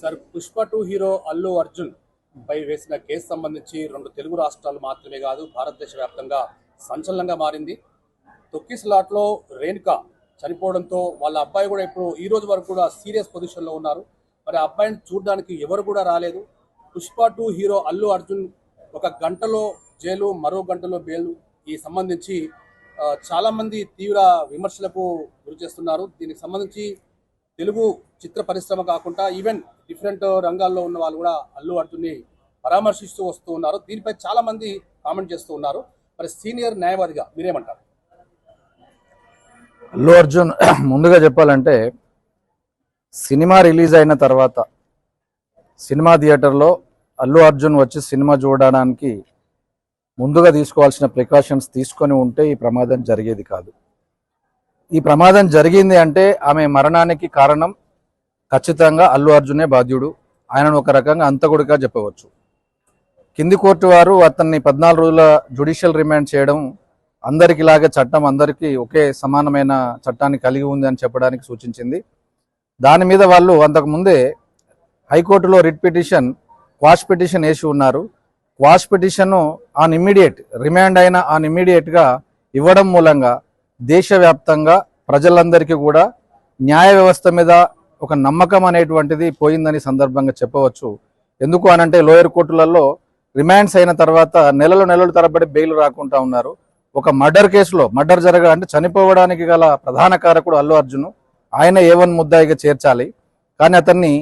Sir Pushpa 2 hero Allu Arjun పై వేసిన case సంబంధించి 2 తెలుగు రాష్ట్రాలు మాత్రమే కాదు భారతదేశ వ్యాప్తంగా సంచలనంగా మారింది. తొక్కిసలాట్లో రేణుక చనిపోవడంతో వాళ్ళ అబ్బాయి కూడా ఇప్పుడు ఈ రోజు వరకు కూడా సీరియస్ పొజిషన్లో ఉన్నారు. మరి అబ్బాయిని చూడడానికి ఎవరు కూడా రాలేదు. పుష్ప 2 హీరో అల్లు అర్జున్ ఒక గంటలో జైలు, మరో గంటలో బెయిల్ ఈ సంబంధించి చాలామంది తీవ్ర విమర్శలకు గురి చేస్తున్నారు. దీనికి సంబంధించి తెలుగు చిత్ర పరిశ్రమ కాకుండా ఈవెన్ డిఫరెంట్ రంగాల్లో ఉన్న వాళ్ళు కూడా అల్లు అర్జున్ని పరామర్శిస్తూ వస్తూ ఉన్నారు. దీనిపై చాలా మంది కామెంట్ చేస్తూ ఉన్నారు. మరి సీనియర్ న్యాయవాదిగా మీరేమంటారు? అల్లు అర్జున్ ముందుగా చెప్పాలంటే సినిమా రిలీజ్ అయిన తర్వాత సినిమా థియేటర్లో అల్లు అర్జున్ వచ్చి సినిమా చూడడానికి ముందుగా తీసుకోవాల్సిన ప్రికాషన్స్ తీసుకొని ఉంటే ఈ ప్రమాదం జరిగేది కాదు. ఈ ప్రమాదం జరిగింది అంటే ఆమె మరణానికి కారణం ఖచ్చితంగా అల్లు అర్జునే బాధ్యుడు. ఆయనను ఒక రకంగా అంతకుడిగా చెప్పవచ్చు. కింది కోర్టు వారు అతన్ని 14 రోజుల జ్యుడిషియల్ రిమాండ్ చేయడం అందరికిలాగే చట్టం అందరికీ ఒకే సమానమైన చట్టాన్ని కలిగి ఉంది అని చెప్పడానికి సూచించింది. దాని మీద వాళ్ళు అంతకుముందే హైకోర్టులో రిట్ పిటిషన్, క్వాష్ పిటిషన్ వేసి ఉన్నారు. Quash petition on immediate remand అయిన ఆన్ ఇమ్మీడియట్గా ఇవ్వడం మూలంగా దేశవ్యాప్తంగా ప్రజలందరికీ కూడా న్యాయ వ్యవస్థ మీద ఒక నమ్మకం అనేటువంటిది పోయిందని సందర్భంగా చెప్పవచ్చు. ఎందుకు అనంటే లోయర్ కోర్టులలో రిమాండ్స్ అయిన తర్వాత నెలలు తరబడి బెయిల్ రాకుండా ఉన్నారు. ఒక మర్డర్ కేసులో మర్డర్ అంటే చనిపోవడానికి గల ప్రధాన కారకుడు అల్లు అర్జున్. ఆయన A1 ముద్దాయిగా చేర్చాలి, కానీ అతన్ని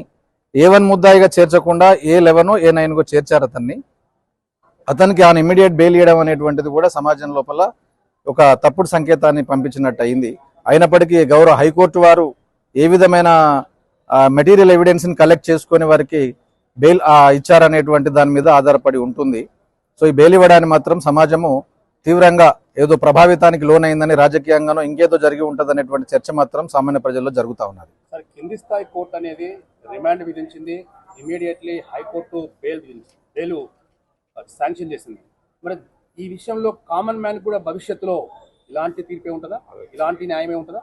A1 ముద్దాయిగా చేర్చకుండా A11 A9 చేర్చారు. అతనికి ఆన్ ఇమ్మీడియట్ బెయిల్ ఇవ్వడం అనేటువంటిది కూడా సమాజం లోపల ఒక తప్పుడు సంకేతాన్ని పంపించినట్టు అయింది. అయినప్పటికీ గౌరవ హైకోర్టు వారు ఏ విధమైన మెటీరియల్ ఎవిడెన్స్ని కలెక్ట్ చేసుకొని వారికి బెయిల్ ఇచ్చారనేటువంటి దాని మీద ఆధారపడి ఉంటుంది. సో ఈ బెయిల్ ఇవ్వడానికి మాత్రం సమాజము తీవ్రంగా ఏదో ప్రభావితానికి లోనైందని, రాజకీయంగానో ఇంకేదో జరిగి ఉంటుంది అనేటువంటి చర్చ మాత్రం సామాన్య ప్రజల్లో జరుగుతూ ఉన్నది. సార్, కింది స్థాయి కోర్టు అనేది రిమాండ్ విధించింది, ఇమీడియట్లీ హైకోర్టు బెయిల్ శాంక్షన్ చేసింది. మరి ఈ విషయంలో కామన్ మ్యాన్ కూడా భవిష్యత్తులో ఇలాంటి తీర్పే ఉంటుందా, ఇలాంటి న్యాయమే ఉంటుందా?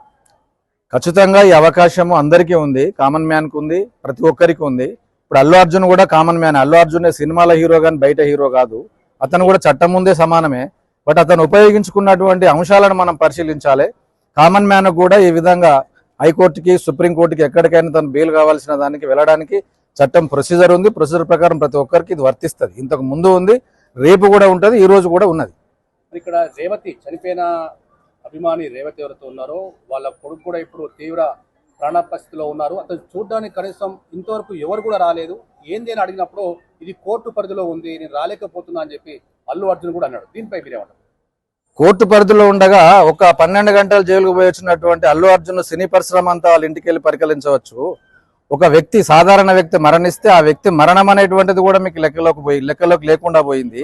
ఖచ్చితంగా ఈ అవకాశము అందరికీ ఉంది. కామన్ మ్యాన్కి ఉంది, ప్రతి ఒక్కరికి ఉంది. ఇప్పుడు అల్లు అర్జున్ కూడా కామన్ మ్యాన్. అల్లు అర్జున్ సినిమాల హీరో కానీ బయట హీరో కాదు. అతను కూడా చట్టం ముందే సమానమే. బట్ అతను ఉపయోగించుకున్నటువంటి అంశాలను మనం పరిశీలించాలి. కామన్ మ్యాన్ కూడా ఈ విధంగా హైకోర్టుకి, సుప్రీంకోర్టుకి ఎక్కడికైనా తను బెయిల్ కావాల్సిన దానికి వెళ్ళడానికి చట్టం ప్రొసీజర్ ఉంది. ప్రొసీజర్ ప్రకారం ప్రతి ఒక్కరికి ఇది వర్తిస్తుంది. ఇంతకు ముందు ఉంది, రేపు కూడా ఉంటుంది, ఈ రోజు కూడా ఉన్నది. ఇక్కడ రేవతి చనిపోయిన అభిమాని రేవతి ఎవరితో ఉన్నారో వాళ్ళ కొడుకు కూడా ఇప్పుడు తీవ్ర ప్రాణ పరిస్థితిలో ఉన్నారు. అతను చూడడానికి కనీసం ఇంతవరకు ఎవరు కూడా రాలేదు. ఏంది అని అడిగినప్పుడు ఇది కోర్టు పరిధిలో ఉంది, నేను రాలేకపోతున్నా అని చెప్పి అల్లు అర్జున్ కూడా అన్నాడు. దీనిపై మీరేమంటారు? కోర్టు పరిధిలో ఉండగా ఒక 12 గంటలు జైలుకు పోయి వచ్చినటువంటి అల్లు అర్జున్ సినీ పరిశ్రమ అంతా వాళ్ళ ఇంటికి వెళ్ళి పరికలించవచ్చు. ఒక వ్యక్తి, సాధారణ వ్యక్తి మరణిస్తే ఆ వ్యక్తి మరణం అనేటువంటిది కూడా మీకు లెక్కలోకి లేకుండా పోయింది.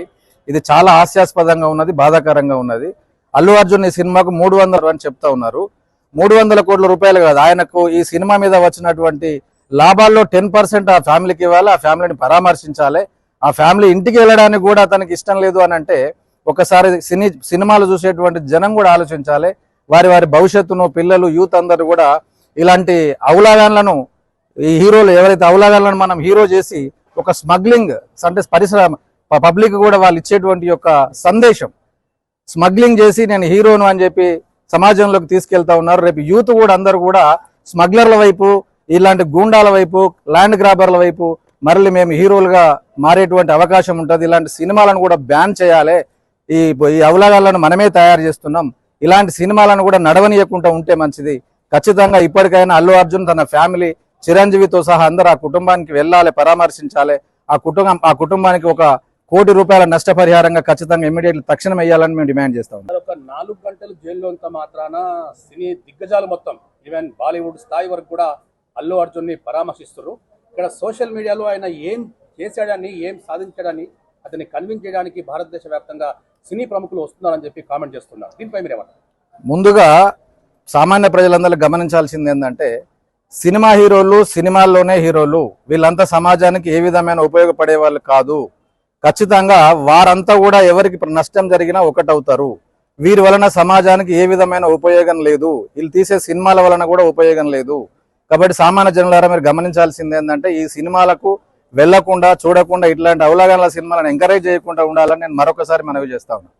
ఇది చాలా హాస్యాస్పదంగా ఉన్నది, బాధాకరంగా ఉన్నది. అల్లు అర్జున్ ఈ సినిమాకు 300 అని చెప్తా ఉన్నారు. 300 కోట్ల రూపాయలు కాదు, ఆయనకు ఈ సినిమా మీద వచ్చినటువంటి లాభాల్లో 10% ఆ ఫ్యామిలీకి ఇవ్వాలి, ఆ ఫ్యామిలీని పరామర్శించాలి. ఆ ఫ్యామిలీ ఇంటికి వెళ్ళడానికి కూడా అతనికి ఇష్టం లేదు అని అంటే ఒకసారి సినిమాలు చూసేటువంటి జనం కూడా ఆలోచించాలి. వారి భవిష్యత్తును, పిల్లలు, యూత్ అందరూ కూడా ఇలాంటి అవలాగాలను, ఈ హీరోలు ఎవరైతే అవలాగాలను మనం హీరో చేసి ఒక స్మగ్లింగ్ అంటే పరిశ్రమ పబ్లిక్ కూడా వాళ్ళు ఇచ్చేటువంటి యొక్క సందేశం స్మగ్లింగ్ చేసి నేను హీరోను అని చెప్పి సమాజంలోకి తీసుకెళ్తా ఉన్నారు. రేపు యూత్ కూడా అందరూ కూడా స్మగ్లర్ల వైపు, ఇలాంటి గూండాల వైపు, ల్యాండ్ గ్రాబర్ల వైపు మరలి మేము హీరోలుగా మారేటువంటి అవకాశం ఉంటుంది. ఇలాంటి సినిమాలను కూడా బ్యాన్ చేయాలి. ఈ అవలాగాలను మనమే తయారు చేస్తున్నాం. ఇలాంటి సినిమాలను కూడా నడవనీయకుండా ఉంటే మంచిది. ఖచ్చితంగా ఇప్పటికైనా అల్లు అర్జున్ తన ఫ్యామిలీ, చిరంజీవితో సహా అందరూ ఆ కుటుంబానికి వెళ్ళాలి, పరామర్శించాలి. ఆ కుటుంబానికి 1 కోటి రూపాయల నష్టపరిహారంగా ఖచ్చితంగా ఇమ్మీడియట్లీ తక్షణం వేయాలని మేము డిమాండ్ చేస్తాం. ఒక 4 గంటలు జైల్లో అంత మాత్రాన సినీ దిగ్గజాలు మొత్తం ఈవెన్ బాలీవుడ్ స్థాయి వరకు కూడా అల్లు అర్జున్ని పరామర్శిస్తారు. ఇక్కడ సోషల్ మీడియాలో ఆయన ఏం చేశాడని, ఏం సాధించాడని అతన్ని కన్విన్స్ చేయడానికి భారతదేశ వ్యాప్తంగా సినీ ప్రముఖులు వస్తున్నారని చెప్పి కామెంట్ చేస్తున్నారు. దీనిపై మీరేమంటారు? ముందుగా సామాన్య ప్రజలందరూ గమనించాల్సింది ఏంటంటే సినిమా హీరోలు సినిమాల్లోనే హీరోలు, వీళ్ళంతా సమాజానికి ఏ విధమైన ఉపయోగపడే వాళ్ళు కాదు. ఖచ్చితంగా వారంతా కూడా ఎవరికి నష్టం జరిగినా ఒకటవుతారు. వీరి వలన సమాజానికి ఏ విధమైన ఉపయోగం లేదు. వీళ్ళు తీసే సినిమాల వలన కూడా ఉపయోగం లేదు. కాబట్టి సామాన్య జనులారా మీరు గమనించాల్సింది ఏంటంటే ఈ సినిమాలకు వెళ్లకుండా చూడకుండా ఇట్లాంటి అవలాగనల సినిమాలను ఎంకరేజ్ చేయకుండా ఉండాలని నేను మరొకసారి మనవి చేస్తా ఉన్నాను.